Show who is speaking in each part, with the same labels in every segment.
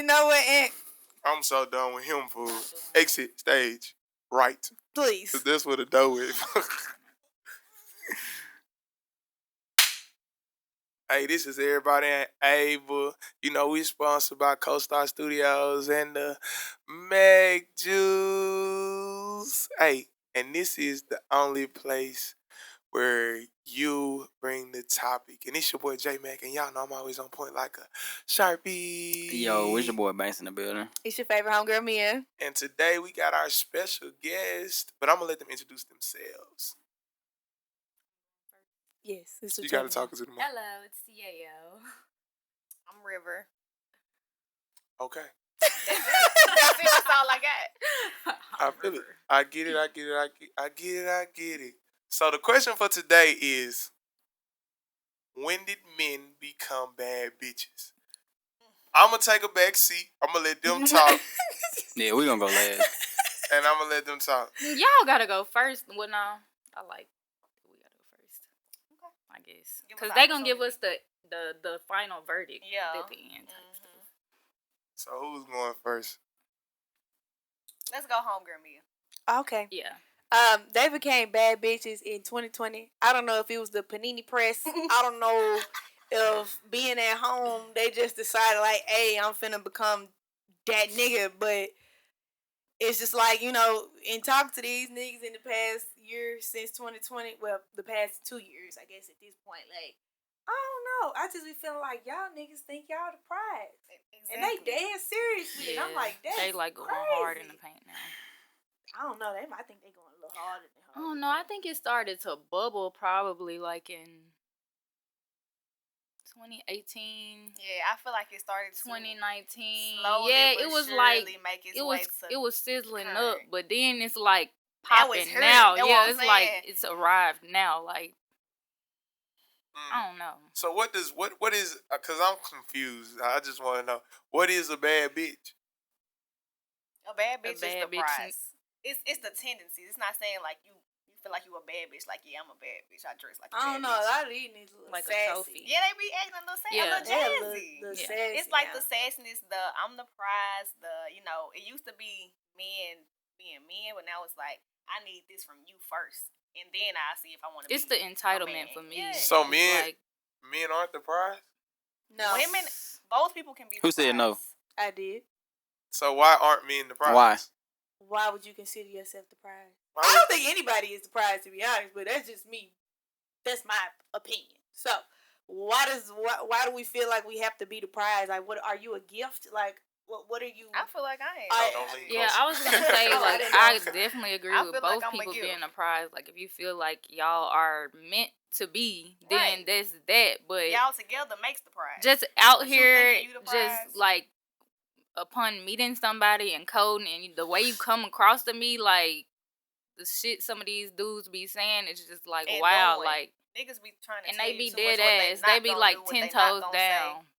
Speaker 1: You know what, Aunt?
Speaker 2: I'm so done with him, fool. Exit stage. Right.
Speaker 1: Please.
Speaker 2: 'Cause that's where the door is. Hey, this is Everybody Ain't Able. You know, we sponsored by Co-Star Studios and the Meg Juice. Hey, and this is the only place where you bring the topic. And it's your boy J-Mac, and y'all know I'm always on point like a Sharpie.
Speaker 3: Yo, it's your boy Banks in the building.
Speaker 1: It's your favorite homegirl, Mia.
Speaker 2: And today we got our special guest, but I'm going to let them introduce themselves.
Speaker 1: Yes, this is
Speaker 2: You got to talk to them.
Speaker 4: Hello, it's Yayo.
Speaker 5: I'm River.
Speaker 2: Okay.
Speaker 5: That's all I got.
Speaker 2: I feel it. I get it. So the question for today is, when did men become bad bitches? I'm going to take a back seat. I'm going to let them talk.
Speaker 3: Yeah, we gonna go last.
Speaker 2: And I'm going to let them talk.
Speaker 4: Y'all gotta go first. Well, no, I like we gotta go first. Okay. I guess because they gonna give us the final verdict at the end.
Speaker 5: Mm-hmm.
Speaker 2: So who's going first?
Speaker 5: Let's go homegirl, Mia.
Speaker 1: Okay.
Speaker 4: Yeah.
Speaker 1: They became bad bitches in 2020. I don't know if it was the panini press. I don't know if being at home, they just decided like, hey, I'm finna become that nigga. But it's just like, you know, in talking to these niggas in the past year since 2020, well, the past 2 years, I guess at this point, like, I don't know. I just be feeling like y'all niggas think y'all the prize. Exactly. And they dead serious with it. I'm like, that's
Speaker 4: they like going
Speaker 1: crazy.
Speaker 4: hard in the paint now.
Speaker 1: I don't know. I think they going a little harder than her.
Speaker 4: I don't know. I think it started to bubble probably like in 2018.
Speaker 5: Yeah, I feel like it started
Speaker 4: 2019.
Speaker 5: Slowly,
Speaker 4: yeah,
Speaker 5: but
Speaker 4: it was
Speaker 5: surely
Speaker 4: like
Speaker 5: make its
Speaker 4: it
Speaker 5: way
Speaker 4: was sizzling
Speaker 5: current.
Speaker 4: up, but then it's like
Speaker 5: Now it's
Speaker 4: popping
Speaker 5: here.
Speaker 4: now.
Speaker 5: That's
Speaker 4: Yeah,
Speaker 5: what I'm
Speaker 4: it's
Speaker 5: saying.
Speaker 4: like it's arrived now. Like I don't know.
Speaker 2: So what is, because I'm confused. I just want to know, what is a bad bitch?
Speaker 5: A bad bitch is
Speaker 4: bad
Speaker 5: the
Speaker 4: bitch.
Speaker 5: prize. It's the tendency. It's not saying like you feel like you a bad bitch. Like, yeah, I'm a bad bitch. I dress like a bad bitch.
Speaker 1: I don't know. A lot of these niggas look
Speaker 4: Like a
Speaker 1: sassy.
Speaker 4: trophy.
Speaker 5: Yeah, they be acting a little sassy, a little jazzy.
Speaker 1: Sassy,
Speaker 5: It's like the sassiness, I'm the prize, it used to be men being men, but now it's like, I need this from you first. And then I see if I want to
Speaker 4: It's the entitlement for me.
Speaker 5: Yeah.
Speaker 2: So
Speaker 4: men
Speaker 2: aren't the prize?
Speaker 1: No.
Speaker 5: Women, both people can be the
Speaker 3: Who said no?
Speaker 1: I did.
Speaker 2: So why aren't men the prize?
Speaker 3: Why?
Speaker 1: Why would you consider yourself the prize?
Speaker 2: Why
Speaker 1: I don't think anybody is the prize, to be honest, but that's just me. That's my opinion. So why do we feel like we have to be the prize? Like, what are you a gift? Like, what are you?
Speaker 5: I feel like I ain't.
Speaker 4: I was gonna say like I definitely agree with
Speaker 5: feel
Speaker 4: both
Speaker 5: like I'm a
Speaker 4: people
Speaker 5: gift.
Speaker 4: being a prize. Like if you feel like y'all are meant to be, then that's that. But
Speaker 5: y'all together makes the prize.
Speaker 4: just out
Speaker 5: But
Speaker 4: here,
Speaker 5: you the prize?
Speaker 4: just like upon meeting somebody and coding and the way you come across to me, like the shit some of these dudes be saying, it's just like
Speaker 5: And
Speaker 4: wow,
Speaker 5: doing.
Speaker 4: like
Speaker 5: Niggas be trying to
Speaker 4: and
Speaker 5: tell
Speaker 4: they
Speaker 5: you
Speaker 4: be
Speaker 5: too
Speaker 4: dead
Speaker 5: much
Speaker 4: ass. They be like 10 toes down.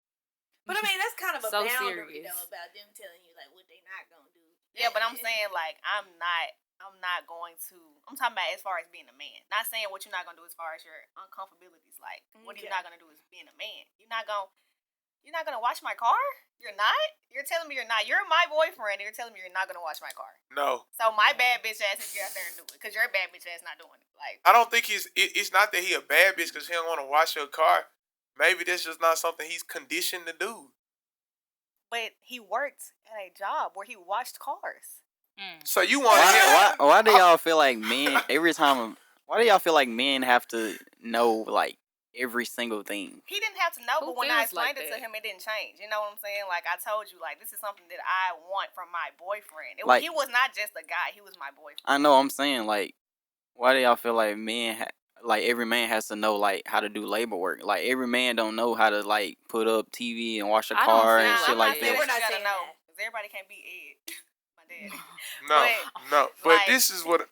Speaker 1: But I mean, that's kind of a
Speaker 4: So
Speaker 1: boundary
Speaker 4: serious.
Speaker 1: though about them telling you like what they not gonna do.
Speaker 5: Yeah, but I'm saying like I'm not going to. I'm talking about as far as being a man. Not saying what you're not gonna do as far as your uncomfortabilities. Like what are you not gonna do as being a man? You're not gonna wash my car. You're not. You're telling me you're not. You're my boyfriend. And you're telling me you're not gonna wash my car.
Speaker 2: No.
Speaker 5: So my bad bitch ass is get out there and do it because your bad bitch ass not doing it. Like
Speaker 2: I don't think it's not that he a bad bitch because he don't want to wash your car. Maybe that's just not something he's conditioned to do.
Speaker 5: But he worked at a job where he washed cars.
Speaker 2: So you want
Speaker 3: why do y'all feel like men every time? Why do y'all feel like men have to know like every single thing?
Speaker 5: He didn't have to know,
Speaker 4: Who
Speaker 5: but when I
Speaker 4: feels like
Speaker 5: explained it to
Speaker 4: that?
Speaker 5: him, it didn't change. You know what I'm saying? Like I told you, like this is something that I want from my boyfriend.
Speaker 3: Like-
Speaker 5: He was not just a guy; he was my boyfriend.
Speaker 3: I know. I'm saying like, why do y'all feel like like every man has to know like how to do labor work? Like every man don't know how to like put up TV and wash a
Speaker 4: I don't
Speaker 3: car
Speaker 4: feel
Speaker 3: and
Speaker 4: like
Speaker 3: shit like
Speaker 4: that.
Speaker 3: that.
Speaker 5: We're not
Speaker 1: saying
Speaker 5: saying no,
Speaker 1: that.
Speaker 5: because everybody can't be Ed, my daddy.
Speaker 2: No. But
Speaker 5: like-
Speaker 2: this is what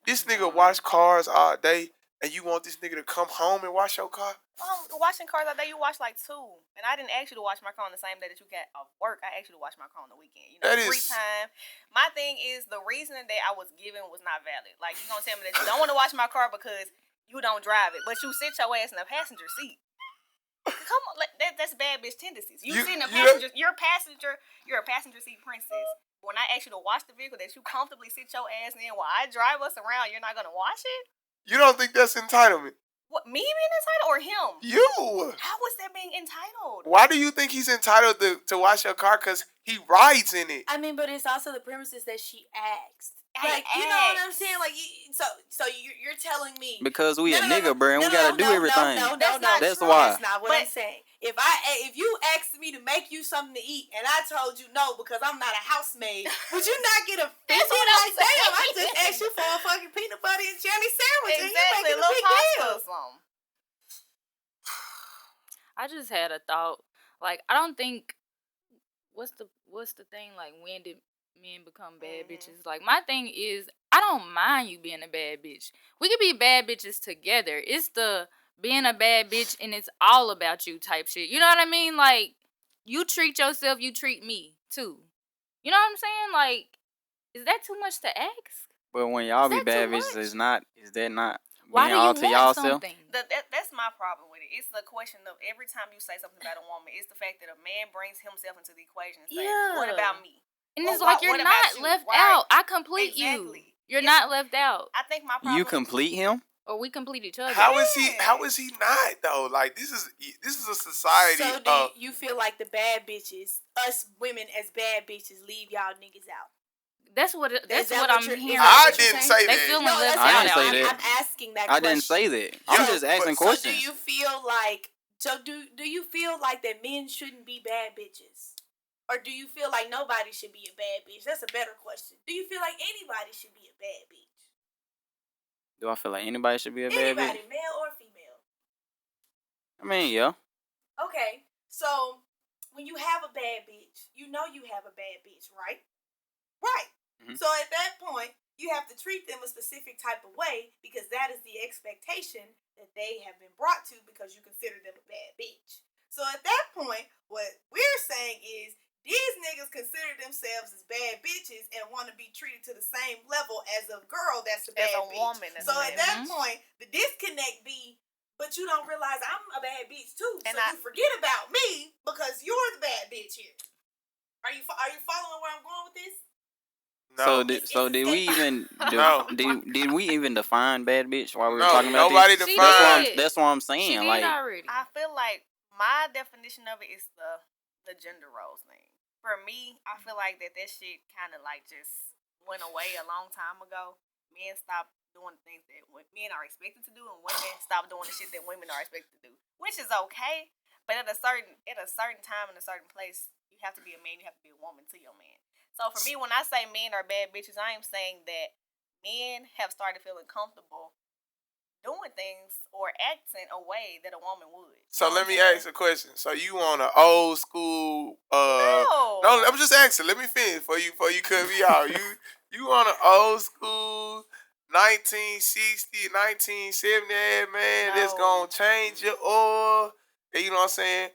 Speaker 2: this nigga wash cars all day, and you want this nigga to come home and wash your car?
Speaker 5: Washing cars all day, you wash like 2. And I didn't ask you to wash my car on the same day that you got off work. I asked you to wash my car on the weekend. You know,
Speaker 2: That
Speaker 5: free
Speaker 2: is-
Speaker 5: time. My thing is the reasoning that I was given was not valid. Like, you gonna tell me that you don't want to wash my car because you don't drive it, but you sit your ass in the passenger seat. come on, that's bad bitch tendencies. You're a passenger seat princess. When I ask you to wash the vehicle that you comfortably sit your ass in while I drive us around, you're not gonna wash it?
Speaker 2: You don't think that's entitlement?
Speaker 5: What, me being entitled or him?
Speaker 2: You.
Speaker 5: How was that being entitled?
Speaker 2: Why do you think he's entitled to wash your car? Because he rides in it.
Speaker 1: I mean, but it's also the premises that she asked. Like, you know what I'm saying? Like, so you're telling me
Speaker 3: because we a nigga, bro, and we gotta do everything.
Speaker 1: No,
Speaker 3: that's
Speaker 1: true.
Speaker 3: why.
Speaker 1: That's not what I'm saying. If you asked me to make you something to eat and I told you no because I'm not a housemaid, would you not get offended? Like, damn, I just asked you for a fucking peanut butter and jelly sandwich, and you making a big deal.
Speaker 4: I just had a thought. Like, I don't think what's the thing, like, when did men become bad bitches? Like, my thing is, I don't mind you being a bad bitch. We could be bad bitches together. It's the being a bad bitch and it's all about you type shit. You know what I mean? Like, you treat yourself, you treat me too. You know what I'm saying? Like, is that too much to ask?
Speaker 3: But when y'all be bad bitches, is that not
Speaker 4: why
Speaker 3: being
Speaker 4: do you
Speaker 3: all to y'all self?
Speaker 5: That's my problem with it. It's the question of every time you say something about a woman, it's the fact that a man brings himself into the equation and says, what about me?
Speaker 4: And it's like, you're not left out. I complete you. You're not left out.
Speaker 5: I think my problem.
Speaker 3: You complete him?
Speaker 4: Or we complete each other.
Speaker 2: How is he not though? Like, this is a society.
Speaker 1: So do you feel like the bad bitches, us women as bad bitches, leave y'all niggas out?
Speaker 4: That's what I'm hearing.
Speaker 2: I didn't say that.
Speaker 4: They feeling left
Speaker 3: I
Speaker 4: out.
Speaker 3: didn't say that.
Speaker 1: I'm asking that question.
Speaker 3: I didn't say that. I'm just asking questions.
Speaker 1: So do you feel like do you feel like that men shouldn't be bad bitches? Or do you feel like nobody should be a bad bitch? That's a better question. Do you feel like anybody should be a bad bitch?
Speaker 3: Do I feel like anybody should be a bad bitch?
Speaker 1: Anybody, male or female?
Speaker 3: I mean, yeah.
Speaker 1: Okay, so when you have a bad bitch, you know you have a bad bitch, right? Right. Mm-hmm. So at that point, you have to treat them a specific type of way because that is the expectation that they have been brought to because you consider them a bad bitch. So at that point, what we're saying is these niggas consider themselves as bad bitches and want to be treated to the same level as a girl that's a bad bitch. Woman. So at that point, the disconnect be, but you don't realize I'm a bad bitch too. And so you forget about me because you're the bad bitch here. Are you following where I'm going with this?
Speaker 2: No.
Speaker 3: So did we even did we even define bad bitch while we were talking about
Speaker 2: nobody
Speaker 3: this?
Speaker 2: defined.
Speaker 3: That's what I'm saying.
Speaker 4: She did already.
Speaker 5: I feel like my definition of it is the gender roles thing. For me, I feel like that shit kind of like just went away a long time ago. Men stopped doing the things that men are expected to do, and women stopped doing the shit that women are expected to do, which is okay. But at a certain time and a certain place, you have to be a man. You have to be a woman to your man. So for me, when I say men are bad bitches, I am saying that men have started feeling comfortable doing things or acting a way that a woman would.
Speaker 2: So let me ask a question. So you want an old school? No, I'm just asking. Let me finish for you cut me out. You want an old school 1960, 1970 man that's gonna change your oil? You know what I'm saying?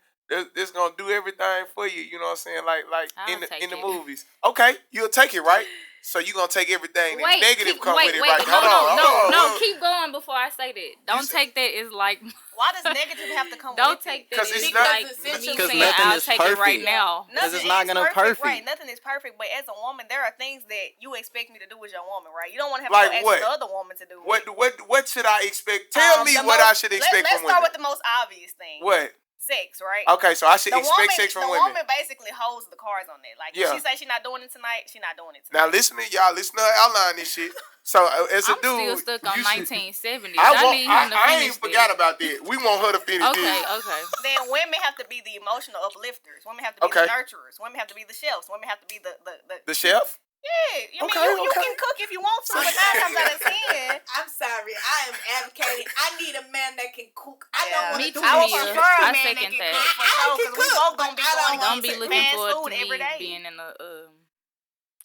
Speaker 2: That's gonna do everything for you. You know what I'm saying? Like in the movies. Okay, you'll take it, right? So you gonna take everything and negative come with it, right?
Speaker 4: No, keep going before I say that. Don't take that as like.
Speaker 5: Why does negative have to come with it?
Speaker 4: Don't take that as like
Speaker 3: because nothing is perfect
Speaker 4: right now.
Speaker 3: Because it's not gonna perfect.
Speaker 5: Right, nothing is perfect. But as a woman, there are things that you expect me to do as your woman, right? You don't want to have to ask the other woman to do it.
Speaker 2: What should I expect? Tell me what I should expect from women.
Speaker 5: Let's start with the most obvious thing.
Speaker 2: What?
Speaker 5: Sex, right?
Speaker 2: Okay, so I should expect sex from women.
Speaker 5: The woman basically holds the cards on that. Like, if she say she's not doing it tonight, she's not doing it tonight.
Speaker 2: Now listen to y'all. Listen to her outline this shit. So as a dude,
Speaker 4: I'm still stuck on 1970s.
Speaker 2: I ain't forgot about that. We want her to finish this.
Speaker 4: Okay.
Speaker 5: Then women have to be the emotional uplifters. Women have to be the nurturers. Women have to be the chefs. Women have to be the
Speaker 2: chef.
Speaker 5: Yeah, you can cook if you want to, but 9 times out of 10.
Speaker 1: I'm sorry, I am advocating. I need a man that can cook. I don't want to do
Speaker 5: I would prefer a man that
Speaker 4: second
Speaker 5: can cook for sure, because we both gonna be
Speaker 4: looking
Speaker 5: fast
Speaker 4: forward
Speaker 5: food
Speaker 4: to
Speaker 5: every day.
Speaker 4: being in the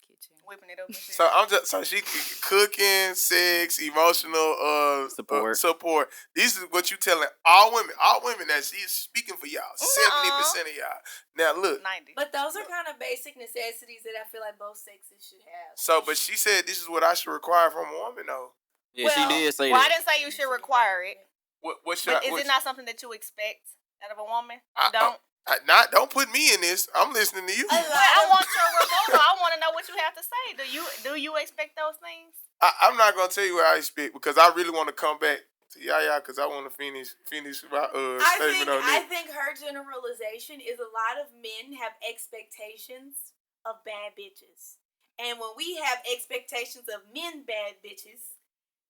Speaker 4: kitchen,
Speaker 5: whipping it up. And shit.
Speaker 2: So she cooking, sex, emotional support. This is what you telling all women that she's speaking for y'all. 70% of y'all. Now look,
Speaker 5: 90.
Speaker 1: But those are kind of basic necessities that I feel like both sexes should have.
Speaker 2: So, but she said this is what I should require from a woman, though.
Speaker 3: Yeah, she did say that.
Speaker 5: Well, I didn't say you should require it.
Speaker 2: What should?
Speaker 5: But is it not something that you expect? Out of a woman?
Speaker 2: Don't put me in this. I'm listening to you.
Speaker 5: I want your rebuttal. I want to know what you have to say. Do you expect those things?
Speaker 2: I'm not gonna tell you what I expect because I really want to come back to Yaya because I want to finish my statement on
Speaker 1: I
Speaker 2: it.
Speaker 1: think her generalization is a lot of men have expectations of bad bitches, and when we have expectations of men bad bitches,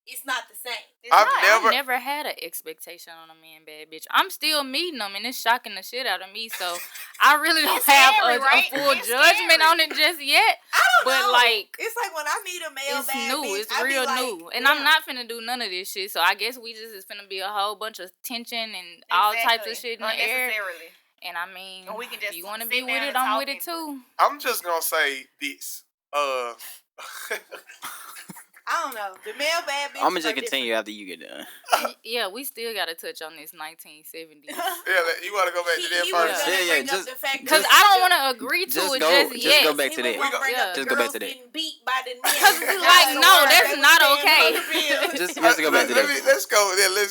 Speaker 1: it's not the same.
Speaker 2: I've
Speaker 4: never had an expectation on a man bad bitch. I'm still meeting them, and it's shocking the shit out of me. So I really don't have
Speaker 5: scary,
Speaker 4: a full judgment on it just yet.
Speaker 1: I don't know.
Speaker 4: Like,
Speaker 1: it's like when I meet a male
Speaker 4: it's
Speaker 1: bad
Speaker 4: new.
Speaker 1: bitch,
Speaker 4: It's
Speaker 1: I
Speaker 4: real
Speaker 1: be like,
Speaker 4: new, and I'm not finna do none of this shit. So I guess we just is finna be a whole bunch of tension and all types of shit in the air. And I mean,
Speaker 5: we can just
Speaker 4: if you want to
Speaker 5: sit
Speaker 4: be with
Speaker 5: down
Speaker 4: it,
Speaker 5: and
Speaker 4: I'm
Speaker 5: talk
Speaker 4: with it too.
Speaker 2: I'm just gonna say this.
Speaker 1: I don't know. The male bad bitches
Speaker 3: I'm gonna just
Speaker 1: are
Speaker 3: continue
Speaker 1: different.
Speaker 3: after you get done.
Speaker 4: Yeah, we still gotta touch on this 1970s.
Speaker 2: Yeah, you want to go back to that
Speaker 1: He
Speaker 2: first?
Speaker 1: was gonna bring up the fact
Speaker 4: Because
Speaker 1: that
Speaker 4: I don't want to agree to
Speaker 3: just
Speaker 4: it
Speaker 3: go-
Speaker 4: just
Speaker 3: just
Speaker 4: yet.
Speaker 3: go back to that.
Speaker 1: Just
Speaker 3: go back to that.
Speaker 1: Getting beat by the men.
Speaker 4: Like, no, that's not okay.
Speaker 3: Just go back to that.
Speaker 2: Let's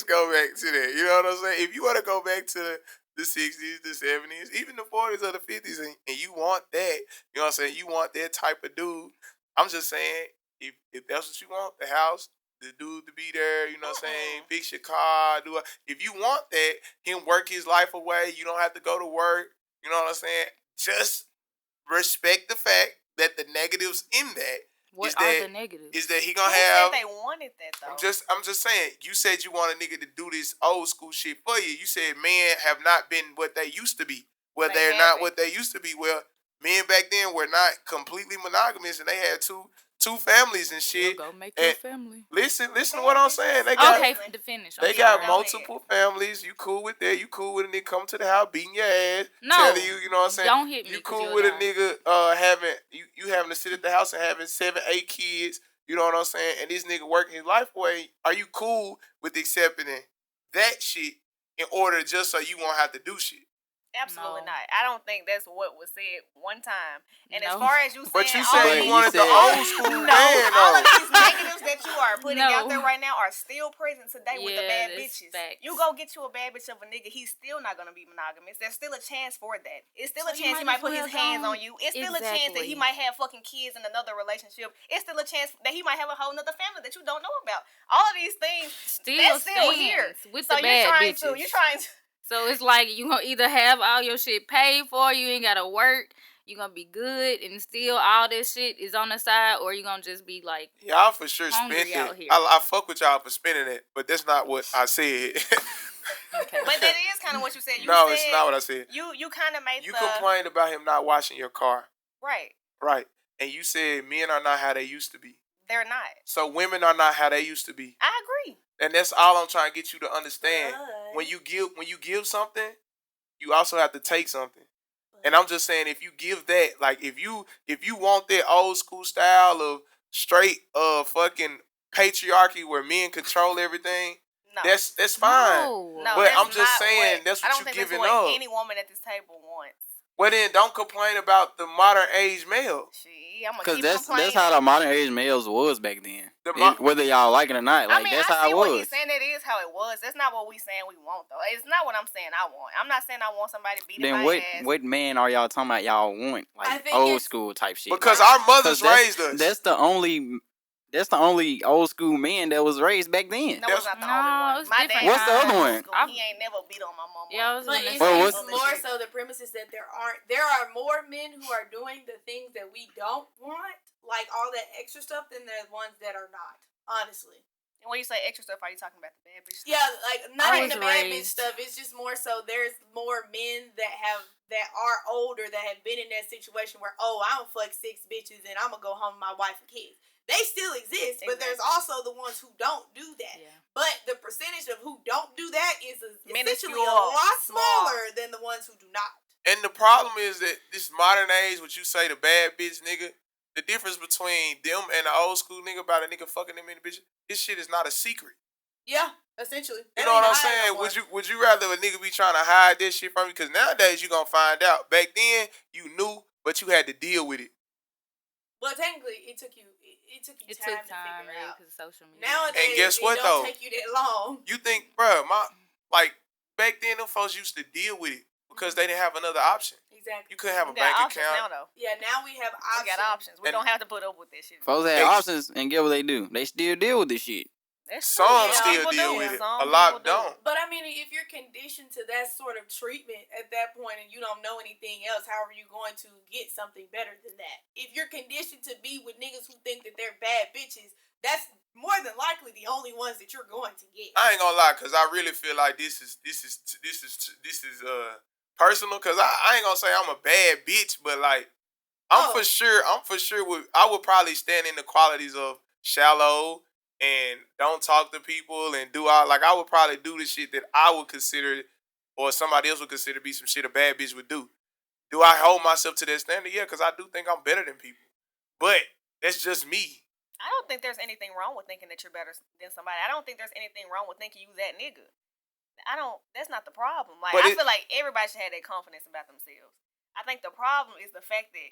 Speaker 2: go back to that. You know what I'm saying? If you want to go back to the 60s, the 70s, even the 40s or the 50s, and you want that, you know what I'm saying? You want that type of dude. I'm just saying, if that's what you want, the house, the dude to be there, you know what I'm saying? Fix your car. If you want that, him work his life away. You don't have to go to work. You know what I'm saying? Just respect the fact that the negatives in that
Speaker 4: What are the negatives?
Speaker 2: is that he gonna
Speaker 5: Who
Speaker 2: have.
Speaker 5: said they wanted that though?
Speaker 2: I'm just saying. You said you want a nigga to do this old school shit for you. You said men have not been what they used to be. Well, they're not what they used to be. Well, men back then were not completely monogamous, and they had two families and shit.
Speaker 4: Go make your family.
Speaker 2: Listen to what I'm saying. They got
Speaker 4: to finish.
Speaker 2: They got multiple families. You cool with that? You cool with a nigga coming to the house beating your ass?
Speaker 4: No,
Speaker 2: telling you know what I'm saying?
Speaker 4: Don't hit me.
Speaker 2: You cool with a nigga having you having to sit at the house and having 7, 8 kids? You know what I'm saying? And this nigga working his life away. Are you cool with accepting that shit in order just so you won't have to do shit?
Speaker 5: Absolutely not. I don't think that's what was said one time. And as
Speaker 4: No.
Speaker 5: far as you saying,
Speaker 2: But you said you wanted
Speaker 3: said-
Speaker 2: the old school man.
Speaker 5: all of these negatives that you are putting
Speaker 4: No.
Speaker 5: out there right now are still present today with the bad
Speaker 4: that's
Speaker 5: bitches.
Speaker 4: facts.
Speaker 5: You go get you a bad bitch of a nigga, he's still not gonna be monogamous. There's still a chance for that. It's still a
Speaker 4: So you
Speaker 5: chance he
Speaker 4: might
Speaker 5: might
Speaker 4: as
Speaker 5: put his
Speaker 4: well
Speaker 5: hands
Speaker 4: don't-
Speaker 5: on you. It's still a chance that he
Speaker 4: Exactly.
Speaker 5: might have fucking kids in another relationship. It's still a chance that he might have a whole nother family that you don't know about. All of these things that's still here.
Speaker 4: with
Speaker 5: So
Speaker 4: the bad bitches.
Speaker 5: you're trying to
Speaker 4: So it's like you gonna either have all your shit paid for, you ain't gotta work, you gonna be good, and still all this shit is on the side, or you gonna just be like,
Speaker 2: y'all for sure
Speaker 4: hungry
Speaker 2: spend
Speaker 4: out
Speaker 2: it.
Speaker 4: here.
Speaker 2: I fuck with y'all for spending it, but that's not what I said.
Speaker 4: okay.
Speaker 5: But that is kind of what you said.
Speaker 2: No, it's not what I said.
Speaker 5: You kind of made
Speaker 2: You complained about him not washing your car.
Speaker 5: right.
Speaker 2: And you said men are not how they used to be.
Speaker 5: They're not.
Speaker 2: So women are not how they used to be.
Speaker 5: I agree.
Speaker 2: And that's all I'm trying to get you to understand. When you give something, you also have to take something. And I'm just saying, if you give that, like if you want that old school style of straight fucking patriarchy where men control everything,
Speaker 5: No.
Speaker 2: that's fine.
Speaker 5: No,
Speaker 2: but
Speaker 5: that's
Speaker 2: I'm just
Speaker 5: not
Speaker 2: saying
Speaker 5: what,
Speaker 2: that's
Speaker 5: I
Speaker 2: what
Speaker 5: don't
Speaker 2: you're
Speaker 5: think
Speaker 2: giving
Speaker 5: that's what
Speaker 2: up.
Speaker 5: any woman at this table wants.
Speaker 2: Well then, don't complain about the modern age male.
Speaker 5: I'm gonna
Speaker 3: Because
Speaker 5: keep
Speaker 3: that's
Speaker 5: complaining.
Speaker 3: how the modern age males was back then. Whether y'all like it or not, like
Speaker 5: I mean,
Speaker 3: that's
Speaker 5: I
Speaker 3: how
Speaker 5: see
Speaker 3: it
Speaker 5: what
Speaker 3: was.
Speaker 5: he's saying. That is how it was. That's not what we saying we want though. It's not what I'm saying I want. I'm not saying I want somebody beating
Speaker 3: Then
Speaker 5: my ass.
Speaker 3: what man are y'all talking about? Y'all want like old school type shit?
Speaker 2: Because our mothers raised us.
Speaker 3: That's the only old school man that was raised back then.
Speaker 5: No, it's not the only one.
Speaker 4: It's
Speaker 5: My
Speaker 4: different.
Speaker 5: dad
Speaker 3: What's the other one?
Speaker 5: He ain't never beat on my mama.
Speaker 4: Yeah,
Speaker 1: But it's more so the premise is that there are more men who are doing the things that we don't want, like all that extra stuff, than there's ones that are not. Honestly.
Speaker 5: And when you say extra stuff, are you talking about the bad bitch stuff?
Speaker 1: Yeah, like not
Speaker 4: I
Speaker 1: even the
Speaker 4: was
Speaker 1: bad bitch
Speaker 4: raised-
Speaker 1: stuff. It's just more so there's more men that are older that have been in that situation where I'm gonna fuck 6 bitches and I'm gonna go home with my wife and kids. They still exist, but there's also the ones who don't do that.
Speaker 4: Yeah.
Speaker 1: But the percentage of who don't do that is essentially a
Speaker 5: Minuscule.
Speaker 1: lot smaller than the ones who do not.
Speaker 2: And the problem is that this modern age, what you say, the bad bitch nigga, the difference between them and the old school nigga about a nigga fucking them in the bitch, this shit is not a secret.
Speaker 1: Yeah, essentially.
Speaker 2: You know what I'm saying? Would you rather a nigga be trying to hide this shit from you? Because nowadays you gonna find out. Back then you knew, but you had to deal with it.
Speaker 1: Well, technically, it took you time to figure out.
Speaker 4: because of social media.
Speaker 1: Nowadays,
Speaker 2: And guess what,
Speaker 1: it don't
Speaker 2: though?
Speaker 1: take you that long.
Speaker 2: You think, bruh, back then them folks used to deal with it because they didn't have another option.
Speaker 1: Exactly.
Speaker 2: You couldn't have a
Speaker 5: We got
Speaker 2: bank
Speaker 5: options
Speaker 2: account.
Speaker 5: now, though.
Speaker 1: Yeah, now we have options.
Speaker 5: We got options. We don't have to put up with this shit.
Speaker 3: Folks had
Speaker 2: They-
Speaker 3: options, and get what they do. They still deal with this shit.
Speaker 5: That's
Speaker 2: Some
Speaker 5: true.
Speaker 1: Yeah,
Speaker 2: still
Speaker 5: people
Speaker 2: deal
Speaker 5: do.
Speaker 2: with it.
Speaker 5: Some
Speaker 2: A lot
Speaker 5: people do.
Speaker 2: don't.
Speaker 1: But I mean, if you're conditioned to that sort of treatment at that point and you don't know anything else, how are you going to get something better than that? If you're conditioned to be with niggas who think that they're bad bitches, that's more than likely the only ones that you're going to get.
Speaker 2: I ain't gonna lie, cause I really feel like this is personal. Cause I ain't gonna say I'm a bad bitch, but like I'm for sure I would probably stand in the qualities of shallow and don't talk to people and do all like I would probably do the shit that I would consider or somebody else would consider be some shit a bad bitch would do. Do I hold myself to that standard? Yeah, cause I do think I'm better than people, but that's just me.
Speaker 5: I don't think there's anything wrong with thinking that you're better than somebody. I don't think there's anything wrong with thinking you that nigga. That's not the problem. Like, I feel like everybody should have that confidence about themselves. I think the problem is the fact that,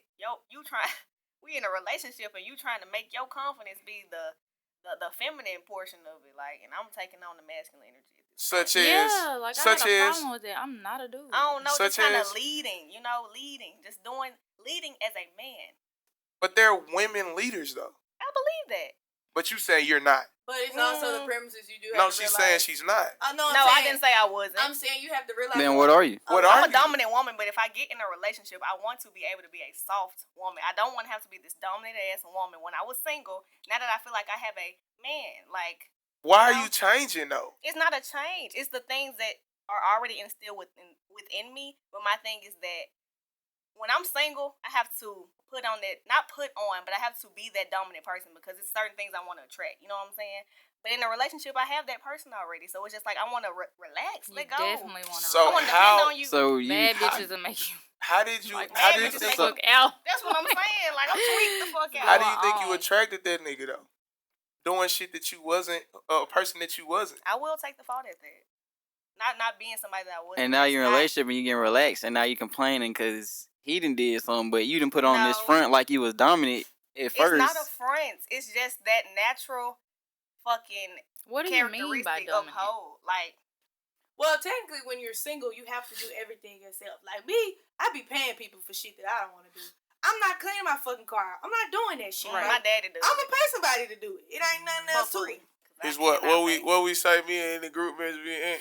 Speaker 5: we in a relationship and you trying to make your confidence be the feminine portion of it. Like, and I'm taking on the masculine energy.
Speaker 2: Such as,
Speaker 4: Yeah, like I got a problem with that. I'm not a dude.
Speaker 5: I don't know, just kind of
Speaker 2: leading.
Speaker 5: leading. Just leading as a man.
Speaker 2: But they're women leaders, though.
Speaker 5: I believe that.
Speaker 2: But you say you're not.
Speaker 1: But it's also the premises you do have
Speaker 2: No,
Speaker 1: to
Speaker 2: she's
Speaker 1: realize.
Speaker 2: saying she's not.
Speaker 5: I didn't say I wasn't.
Speaker 1: I'm saying you have to realize.
Speaker 3: Then what are you?
Speaker 5: I'm a dominant woman, but if I get in a relationship, I want to be able to be a soft woman. I don't want to have to be this dominant ass woman. When I was single, now that I feel like I have a man, like.
Speaker 2: Why are you changing though?
Speaker 5: It's not a change. It's the things that are already instilled within me. But my thing is that when I'm single, I have to not put on, but I have to be that dominant person because it's certain things I want to attract. You know what I'm saying? But in a relationship, I have that person already, so it's just like I want to relax, let go.
Speaker 4: Definitely want to.
Speaker 2: So
Speaker 5: depend on you.
Speaker 4: Bad bitches will make you.
Speaker 2: How did you?
Speaker 4: Like,
Speaker 2: how did you
Speaker 4: bitches
Speaker 2: think?
Speaker 4: fuck out.
Speaker 5: That's what I'm saying. Like I'm tweaked the fuck out.
Speaker 2: How do you think you attracted that nigga though? Doing shit that you wasn't, a person that you wasn't.
Speaker 5: I will take the fault at that. Not being somebody that I wasn't.
Speaker 3: And now you're in a relationship and you getting relaxed, and now you complaining because he done did something, but you done put on this front like you was dominant at first.
Speaker 5: It's not a front. It's just that natural fucking
Speaker 4: what do you mean by dominant?
Speaker 5: Like,
Speaker 1: well, technically, when you're single, you have to do everything yourself. Like me, I be paying people for shit that I don't want to do. I'm not cleaning my fucking car. I'm not doing that shit.
Speaker 5: Right. My daddy does.
Speaker 1: I'm gonna pay somebody to do it. It ain't nothing else to it.
Speaker 2: Is what we say me in the group is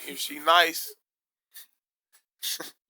Speaker 2: if she nice.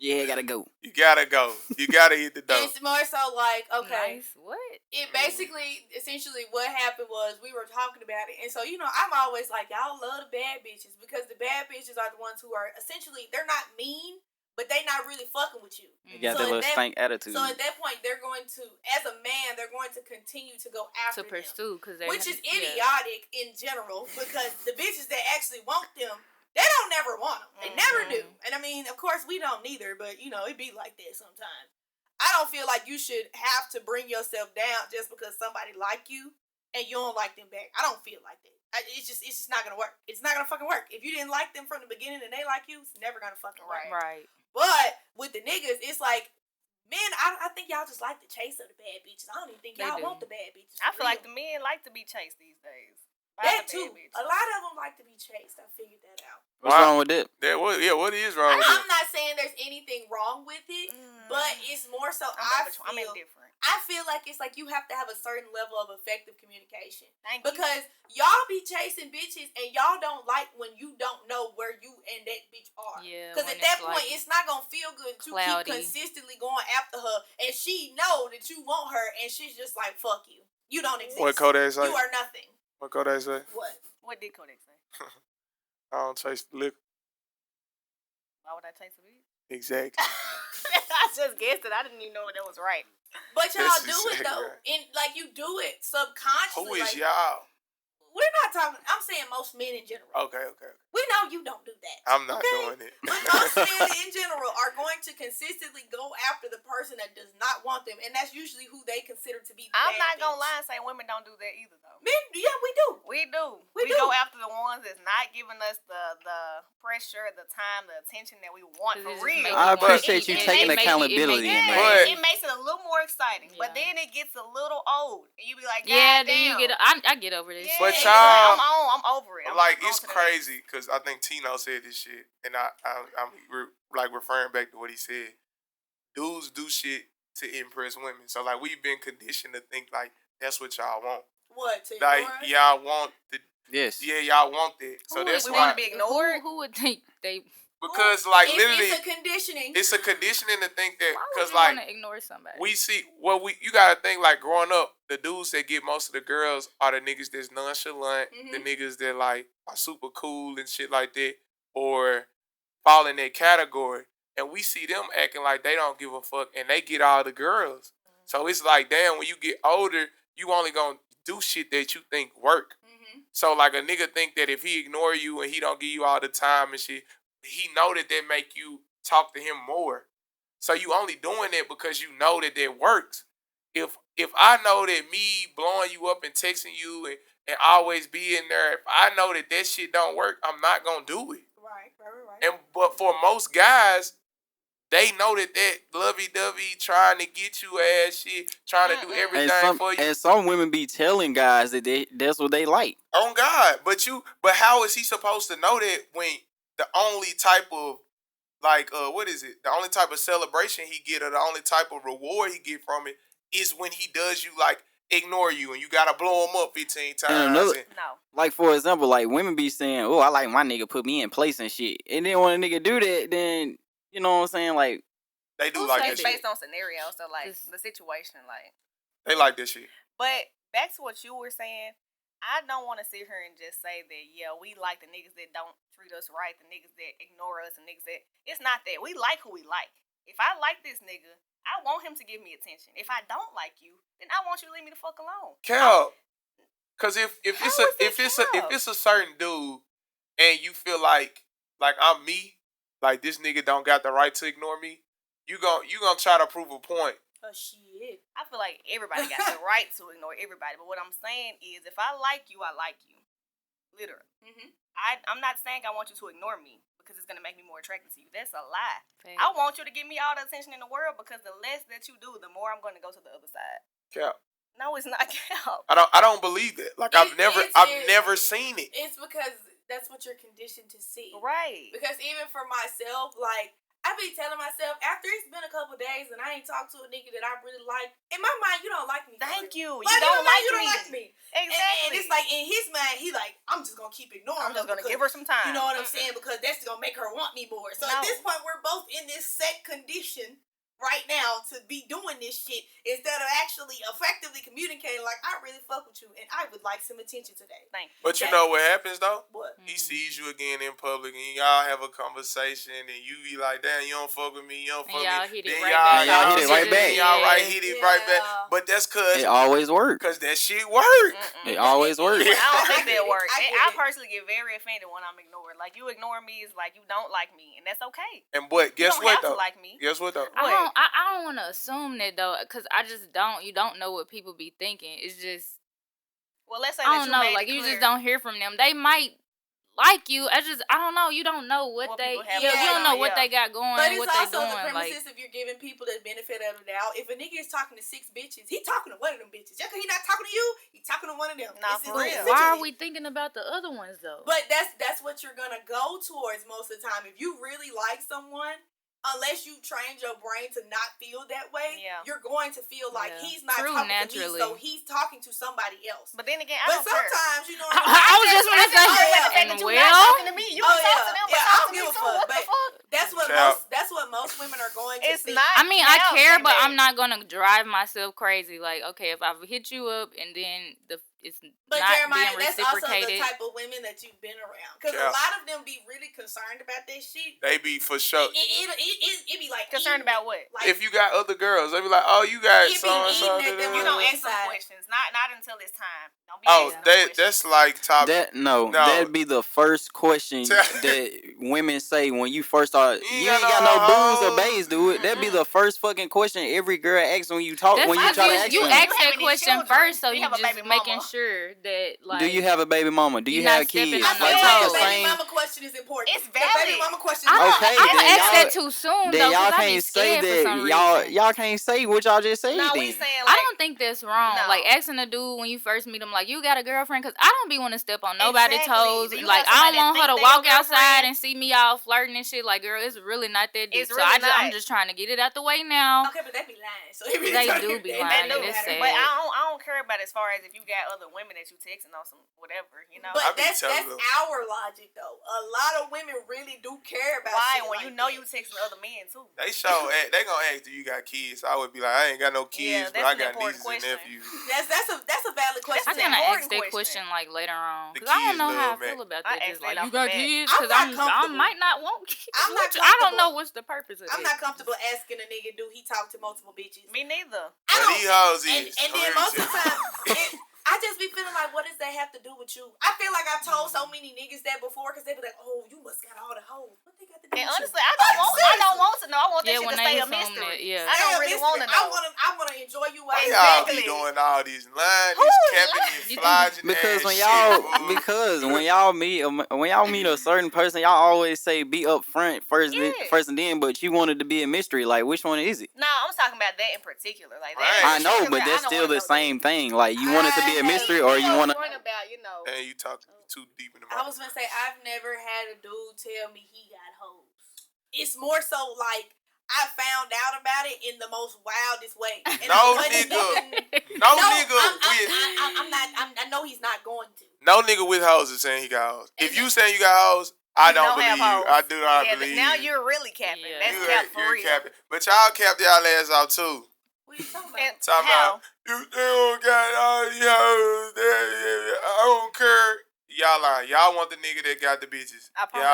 Speaker 3: Yeah, gotta go.
Speaker 2: You gotta go. You gotta hit the door.
Speaker 1: It's more so like, okay.
Speaker 4: Nice. What?
Speaker 1: It basically, essentially what happened was we were talking about it. And so, I'm always like, y'all love the bad bitches because the bad bitches are the ones who are essentially, they're not mean, but they not really fucking with you.
Speaker 3: You got that little stank attitude.
Speaker 1: So at that point, they're going to, as a man, they're going to continue to go after
Speaker 4: to pursue,
Speaker 1: which is idiotic in general because the bitches that actually want them, they don't never want them. They never do. And I mean, of course, we don't neither, but it be like that sometimes. I don't feel like you should have to bring yourself down just because somebody like you and you don't like them back. I don't feel like that. It's just not gonna work. It's not gonna fucking work. If you didn't like them from the beginning and they like you, it's never gonna fucking work.
Speaker 4: Right.
Speaker 1: But with the niggas, it's like, men, I think y'all just like the chase of the bad bitches. I don't even think y'all want the bad bitches.
Speaker 5: I feel like the men like to be chased these days.
Speaker 1: That too. A lot of them like to be chased. I figured that out.
Speaker 3: What's wrong with that?
Speaker 2: What is wrong with
Speaker 1: I'm
Speaker 2: that?
Speaker 1: not saying there's anything wrong with it, but it's more so
Speaker 5: I'm indifferent.
Speaker 1: I feel like it's like you have to have a certain level of effective communication.
Speaker 5: Thank
Speaker 1: because y'all be chasing bitches and y'all don't like when you don't know where you and that bitch are.
Speaker 4: Yeah.
Speaker 1: Because at that point, it's not gonna feel good to keep consistently going after her, and she know that you want her, and she's just like, "Fuck you, you don't exist.
Speaker 2: What Kodak say?
Speaker 1: You are nothing."
Speaker 2: What Kodak say?
Speaker 5: What did Kodak say?
Speaker 2: I don't taste the liquor.
Speaker 5: Why would I taste the weed?
Speaker 2: Exactly.
Speaker 5: I just guessed it. I didn't even know that was right.
Speaker 1: But y'all do it though, and like you do it subconsciously.
Speaker 2: Who is
Speaker 1: like,
Speaker 2: y'all?
Speaker 1: We're not talking. I'm saying most men in general.
Speaker 2: Okay.
Speaker 1: We know you don't do that.
Speaker 2: I'm not doing it.
Speaker 1: But most men in general are going to consistently go after the person that does not want them, and that's usually who they consider to be the
Speaker 5: I'm
Speaker 1: bad
Speaker 5: not gonna
Speaker 1: bitch.
Speaker 5: lie and say women don't do that either, though.
Speaker 1: Men, yeah, we do.
Speaker 5: We go after the ones that's not giving us the pressure, the time, the attention that we want for real.
Speaker 3: I appreciate you taking accountability.
Speaker 5: It makes it a little more exciting, but then it gets a little old, and you be like, God
Speaker 4: yeah,
Speaker 5: damn.
Speaker 4: then you get. I get over this.
Speaker 5: Yeah.
Speaker 2: But child.
Speaker 5: I'm over it.
Speaker 2: Like, it's crazy because I think Tino said this shit, and I'm like referring back to what he said. Dudes do shit to impress women, so like we've been conditioned to think like that's what y'all want.
Speaker 1: What to
Speaker 2: like
Speaker 1: ignore us?
Speaker 2: y'all want the
Speaker 3: Yes.
Speaker 2: yeah y'all want that. So that's
Speaker 5: we
Speaker 2: why
Speaker 5: want to be ignored.
Speaker 4: Who would think they?
Speaker 2: because like
Speaker 1: it's,
Speaker 2: literally
Speaker 1: it's a conditioning.
Speaker 2: It's a conditioning to think that
Speaker 4: Why would
Speaker 2: because
Speaker 4: you
Speaker 2: like
Speaker 4: want to ignore somebody?
Speaker 2: we see you gotta think like growing up, the dudes that get most of the girls are the niggas that's nonchalant, the niggas that like are super cool and shit like that, or fall in that category. And we see them acting like they don't give a fuck and they get all the girls. So it's like, damn, when you get older, you only gonna do shit that you think work. So like a nigga think that if he ignore you and he don't give you all the time and shit, he know that make you talk to him more. So you only doing that because you know that works. If I know that me blowing you up and texting you and always be in there, if I know that shit don't work, I'm not gonna do it. Right. But for most guys, they know that lovey-dovey trying to get you ass shit, trying to do everything for you.
Speaker 3: And some women be telling guys that that's what they like.
Speaker 2: On God. But how is he supposed to know that when the only type of what is it? The only type of celebration he get or the only type of reward he get from it is when he does you ignore you and you gotta blow him up 15 times.
Speaker 3: Like for example, like women be saying, "Oh, I like my nigga put me in place and shit," and then when a nigga do that, then you know what I'm saying, like
Speaker 2: they do like that shit.
Speaker 5: It's based on scenarios, so like the situation, like
Speaker 2: they like this shit.
Speaker 5: But back to what you were saying, I don't want to sit here and just say that we like the niggas that don't treat us right, the niggas that ignore us, and niggas that it's not that we like who we like. If I like this nigga, I want him to give me attention. If I don't like you, then I want you to leave me the fuck alone.
Speaker 2: Cal, because if it's a certain dude and you feel like I'm me, like this nigga don't got the right to ignore me, you gonna try to prove a point.
Speaker 1: Oh shit!
Speaker 5: I feel like everybody got the right to ignore everybody, but what I'm saying is, if I like you, I like you, literally. I'm not saying I want you to ignore me because it's gonna make me more attracted to you. That's a lie. I want you to give me all the attention in the world because the less that you do, the more I'm gonna go to the other side.
Speaker 2: Cap.
Speaker 5: No, it's not cap.
Speaker 2: I don't believe that. Like I've never seen it.
Speaker 1: It's because that's what you're conditioned to see.
Speaker 5: Right.
Speaker 1: Because even for myself, like I be telling myself after it's been a couple days and I ain't talked to a nigga that I really like. In my mind, you don't like me.
Speaker 5: Thank you.
Speaker 1: Like,
Speaker 5: you don't
Speaker 1: like me.
Speaker 5: Exactly.
Speaker 1: And it's like in his mind, he like, I'm just gonna keep ignoring.
Speaker 5: I'm just gonna give her some time.
Speaker 1: You know what I'm saying? Because that's gonna make her want me more. So at this point, we're both in this set condition right now to be doing this shit instead of actually effectively communicating like I really fuck with you and I would like some attention today.
Speaker 5: Thank you.
Speaker 2: But you know what happens though?
Speaker 1: What?
Speaker 2: He sees you again in public and y'all have a conversation and you be like, damn, you don't fuck with me, you don't fuck with me.
Speaker 3: Y'all hit it right back.
Speaker 2: Y'all hit it right back. But that's cause
Speaker 3: it always works.
Speaker 2: Cause that shit work.
Speaker 3: It always works.
Speaker 5: I don't think that works. I personally get very offended when I'm ignored. Like you ignore me is like you don't like me, and that's okay.
Speaker 2: And but guess what though?
Speaker 5: Like me.
Speaker 2: Guess what though?
Speaker 4: I don't want to assume that though, because I just don't. You don't know what people be thinking. It's just.
Speaker 5: Well, let's say
Speaker 4: I don't know. Like you just don't hear from them. They might like you. I don't know. You don't know what they. You don't know what they got going.
Speaker 1: But it's
Speaker 4: what
Speaker 1: also
Speaker 4: they doing.
Speaker 1: The premises if you're giving people the benefit of the doubt. If a nigga is talking to 6 bitches, he talking to one of them bitches. Just because he not talking to you, he talking to one of them.
Speaker 5: Nah, for real.
Speaker 4: Why are we thinking about the other ones though?
Speaker 1: But that's what you're gonna go towards most of the time. If you really like someone. Unless you trained your brain to not feel that way, you're going to feel like he's not talking
Speaker 4: naturally.
Speaker 1: to me, so he's talking to somebody else.
Speaker 5: But then again,
Speaker 1: sometimes you know,
Speaker 4: I was just gonna say,
Speaker 5: not talking to me. You can talk to them, but
Speaker 1: I don't
Speaker 5: give
Speaker 1: a fuck. But that's what most women are going to think.
Speaker 4: I mean, I care, but I'm not gonna drive myself crazy. Like, okay, if I've hit you up and then it's
Speaker 1: but
Speaker 4: not
Speaker 1: Jeremiah,
Speaker 4: being
Speaker 1: that's also
Speaker 4: reciprocated.
Speaker 1: the type of women that you've been around. Because a lot of them be really concerned about that shit.
Speaker 2: They be for sure.
Speaker 1: It be like
Speaker 5: concerned about what?
Speaker 2: Like, if you got other girls, they be like, oh, you got so and so.
Speaker 5: You don't answer questions. Not until it's time. Don't be
Speaker 2: that's like top.
Speaker 3: That'd be the first question that women say when you first start. You ain't got no boos or bays, dude. That'd be the first fucking question every girl asks when you talk. When you try to ask
Speaker 4: you
Speaker 3: them.
Speaker 4: ask that question first, so you just making sure that like.
Speaker 3: Do you have a baby mama? Do you
Speaker 4: You're
Speaker 3: have
Speaker 4: not stepping
Speaker 3: kids?
Speaker 4: on
Speaker 1: I
Speaker 4: their
Speaker 1: feel like
Speaker 4: toes.
Speaker 1: the baby mama question is important.
Speaker 5: It's
Speaker 1: The baby
Speaker 5: valid.
Speaker 1: mama question
Speaker 4: I
Speaker 1: is
Speaker 4: don't,
Speaker 3: Okay,
Speaker 4: I don't
Speaker 3: then
Speaker 4: ask
Speaker 3: y'all-
Speaker 4: that too soon
Speaker 3: Then
Speaker 4: though,
Speaker 3: y'all
Speaker 4: because I be
Speaker 3: can't say
Speaker 4: scared for some
Speaker 3: that.
Speaker 4: reason.
Speaker 3: Y'all can't say what y'all just say.
Speaker 5: No,
Speaker 3: then.
Speaker 5: we saying
Speaker 4: I
Speaker 5: like
Speaker 4: don't think that's wrong.
Speaker 5: No.
Speaker 4: Like asking a dude when you first meet him, like you got a girlfriend, because I don't be want to step on nobody's
Speaker 5: Exactly.
Speaker 4: toes.
Speaker 5: Do you
Speaker 4: Like
Speaker 5: have
Speaker 4: I
Speaker 5: somebody
Speaker 4: don't want
Speaker 5: that
Speaker 4: her to
Speaker 5: think they your
Speaker 4: walk outside
Speaker 5: girlfriend?
Speaker 4: and see me all flirting and shit. Like girl, it's really not that deep.
Speaker 5: It's
Speaker 4: So
Speaker 5: really
Speaker 4: I'm
Speaker 5: not.
Speaker 4: just trying to get it out the way now.
Speaker 1: Okay, but they be lying. So it really
Speaker 4: They
Speaker 1: don't
Speaker 4: do
Speaker 1: even-
Speaker 4: be
Speaker 1: they
Speaker 4: lying,
Speaker 1: do
Speaker 4: and it's
Speaker 1: matter.
Speaker 4: sad.
Speaker 5: But I don't care about as far as if you got other women that you texting on some whatever, you know.
Speaker 1: But
Speaker 2: I be
Speaker 1: that's
Speaker 2: telling them.
Speaker 1: our logic though. A lot of women really do care about
Speaker 5: Why?
Speaker 1: shit
Speaker 5: When
Speaker 1: like
Speaker 5: you know
Speaker 1: that.
Speaker 5: you texting other men too.
Speaker 2: They they gonna ask, do you got kids? I would be like, I ain't got no kids, but
Speaker 5: that's
Speaker 2: I
Speaker 5: an
Speaker 2: got
Speaker 5: important
Speaker 2: nieces and
Speaker 5: question.
Speaker 2: nephews.
Speaker 1: That's a valid question.
Speaker 4: I
Speaker 5: That's
Speaker 4: kind
Speaker 5: an
Speaker 4: of
Speaker 5: important
Speaker 4: ask that
Speaker 5: question.
Speaker 4: question like later on,
Speaker 2: The
Speaker 4: because I don't
Speaker 2: kids
Speaker 4: know how I
Speaker 2: love
Speaker 4: feel
Speaker 2: Mac.
Speaker 4: about
Speaker 5: I
Speaker 4: that.
Speaker 5: asked
Speaker 4: Just like
Speaker 5: that
Speaker 4: you
Speaker 5: off
Speaker 4: got
Speaker 5: the bat.
Speaker 4: kids,
Speaker 1: I'm
Speaker 4: because
Speaker 1: not
Speaker 4: I
Speaker 1: comfortable.
Speaker 4: might not want kids.
Speaker 1: I'm not
Speaker 4: I don't
Speaker 1: comfortable.
Speaker 4: know what's the purpose of it.
Speaker 1: I'm not comfortable asking a nigga, do he talk to multiple bitches?
Speaker 5: Me neither.
Speaker 1: I
Speaker 2: But
Speaker 1: don't.
Speaker 2: these hoes
Speaker 1: And,
Speaker 2: is.
Speaker 1: and then most of the time, I just be feeling like, what does that have to do with you? I feel like I've told so many niggas that before because they be like, oh, you must got all the hoes. What they got to do
Speaker 5: And
Speaker 1: with
Speaker 5: honestly,
Speaker 1: you?
Speaker 5: I don't want to know. I want that
Speaker 4: Yeah,
Speaker 5: shit
Speaker 4: when
Speaker 5: to
Speaker 4: they
Speaker 5: stay a
Speaker 4: assume
Speaker 5: mystery.
Speaker 4: that, yeah.
Speaker 5: I don't really want to know.
Speaker 1: I want to enjoy you while
Speaker 2: Y'all
Speaker 5: Exactly.
Speaker 2: be doing all these lying,
Speaker 5: Who
Speaker 2: these
Speaker 5: is
Speaker 2: capping,
Speaker 5: lying?
Speaker 2: these flogging
Speaker 3: Because
Speaker 2: ass
Speaker 3: when
Speaker 2: shit,
Speaker 3: y'all,
Speaker 2: fool.
Speaker 3: because when y'all meet a certain person, y'all always say be up front first,
Speaker 5: Yeah.
Speaker 3: first and then. But you wanted to be a mystery. Like which one is it?
Speaker 5: No, I'm talking about that in particular. Like that.
Speaker 2: Right.
Speaker 3: I
Speaker 5: in
Speaker 3: know,
Speaker 5: particular,
Speaker 3: but
Speaker 5: I
Speaker 3: that's
Speaker 5: don't
Speaker 3: still
Speaker 5: wanna
Speaker 3: the
Speaker 5: know
Speaker 3: same thing. Like you want it to be a mystery, or you want to.
Speaker 5: about, you know.
Speaker 2: And you talking too deep in the
Speaker 1: I
Speaker 2: mouth.
Speaker 1: was gonna say I've never had a dude tell me he got hoes. It's more so like I found out about it in the most wildest way. And
Speaker 2: No
Speaker 1: I wasn't
Speaker 2: nigga.
Speaker 1: even-
Speaker 2: No
Speaker 1: No,
Speaker 2: nigga with
Speaker 1: I'm not. I know he's not going to.
Speaker 2: no nigga with hoes is saying he got hoes. If you saying you got hoes, I
Speaker 5: You
Speaker 2: don't
Speaker 5: have
Speaker 2: believe you.
Speaker 5: hoes.
Speaker 2: I do not
Speaker 5: Yeah,
Speaker 2: believe
Speaker 5: now
Speaker 2: you.
Speaker 5: you're really capping.
Speaker 4: Yeah.
Speaker 5: That's
Speaker 2: You
Speaker 5: cap
Speaker 2: ain't-
Speaker 5: for
Speaker 2: you're
Speaker 5: real.
Speaker 2: capping. But y'all capped y'all ass out too.
Speaker 1: What are you talking
Speaker 5: And
Speaker 1: about?
Speaker 2: Talking
Speaker 5: how?
Speaker 2: about you don't got all these hoes. I don't care. Y'all lying. Y'all want the nigga that got the bitches.
Speaker 5: I promise.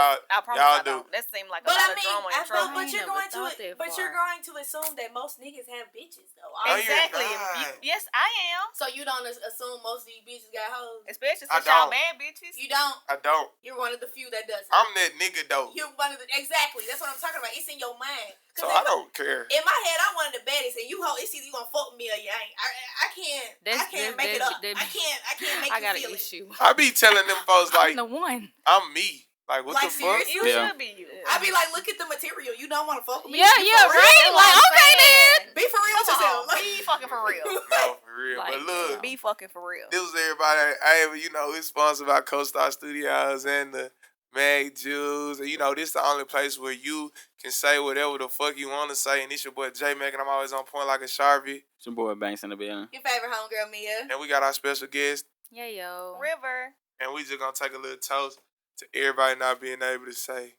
Speaker 2: Y'all
Speaker 5: I
Speaker 2: do.
Speaker 5: don't. That seemed like a
Speaker 1: But
Speaker 5: lot
Speaker 1: I
Speaker 5: of
Speaker 1: mean,
Speaker 5: drama and
Speaker 1: but,
Speaker 5: trouble.
Speaker 1: but
Speaker 4: I
Speaker 1: you're
Speaker 4: never
Speaker 1: going to
Speaker 4: thought that
Speaker 1: but you're
Speaker 4: far.
Speaker 1: going to assume that most niggas have bitches though.
Speaker 2: No, you're
Speaker 5: Exactly.
Speaker 2: not.
Speaker 5: Yes, I am.
Speaker 1: So you don't assume most of these bitches got hoes.
Speaker 5: Especially
Speaker 2: I
Speaker 5: since y'all
Speaker 2: don't.
Speaker 5: bad bitches.
Speaker 1: You don't.
Speaker 2: I don't.
Speaker 1: You're one of the few that doesn't.
Speaker 2: I'm that nigga though.
Speaker 1: You're one of the exactly. That's what I'm talking about. It's in your mind.
Speaker 2: So I don't care.
Speaker 1: In my head, I'm one of the baddest, and you it's either you gonna fuck with me or you ain't. I can't make it up. I can't make
Speaker 4: I
Speaker 1: you
Speaker 4: got
Speaker 1: feel
Speaker 4: an
Speaker 1: it.
Speaker 4: issue.
Speaker 2: I be telling them folks like
Speaker 4: I'm the one.
Speaker 2: I'm me. Like what
Speaker 1: Like,
Speaker 2: the fuck?
Speaker 1: seriously?
Speaker 5: You
Speaker 3: Yeah.
Speaker 5: should be you.
Speaker 1: I be like, look at the material. You don't want to fuck with me.
Speaker 4: Yeah,
Speaker 1: You
Speaker 4: yeah,
Speaker 1: for real?
Speaker 4: right.
Speaker 5: That's what
Speaker 4: Like,
Speaker 5: I'm
Speaker 4: okay
Speaker 5: saying.
Speaker 1: Be for real with
Speaker 5: Come
Speaker 1: yourself.
Speaker 5: on, be fucking for real.
Speaker 2: No, for real.
Speaker 4: Like,
Speaker 2: but look,
Speaker 5: Be fucking for real.
Speaker 2: this was everybody. We're sponsored by Co-Star Studios and the Mag Jules. And this the only place where you can say whatever the fuck you want to say. And it's your boy J Mac, and I'm always on point like a Sharpie.
Speaker 3: It's your boy Banks in the building.
Speaker 1: Your favorite homegirl, Mia.
Speaker 2: And we got our special guest,
Speaker 4: Yeah, yo.
Speaker 5: River.
Speaker 2: and we just gonna take a little toast to everybody not being able to say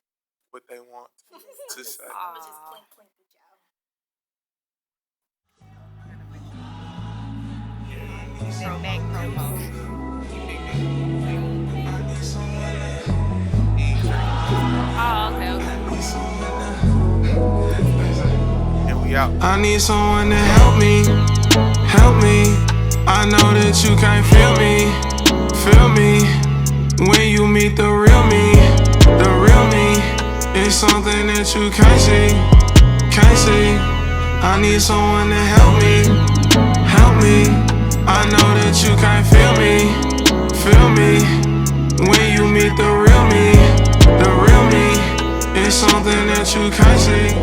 Speaker 2: what they want to say.
Speaker 1: I'm gonna just clink clink with y'all.
Speaker 5: Back promo.
Speaker 4: Oh, okay, okay.
Speaker 2: And we out.
Speaker 6: I need someone to help me, help me. I know that you can't feel me when you meet the real me. The real me is something that you can't see. I need someone to help me, help me. I know that you can't feel me when you meet the real me. The real me is something that you can't see.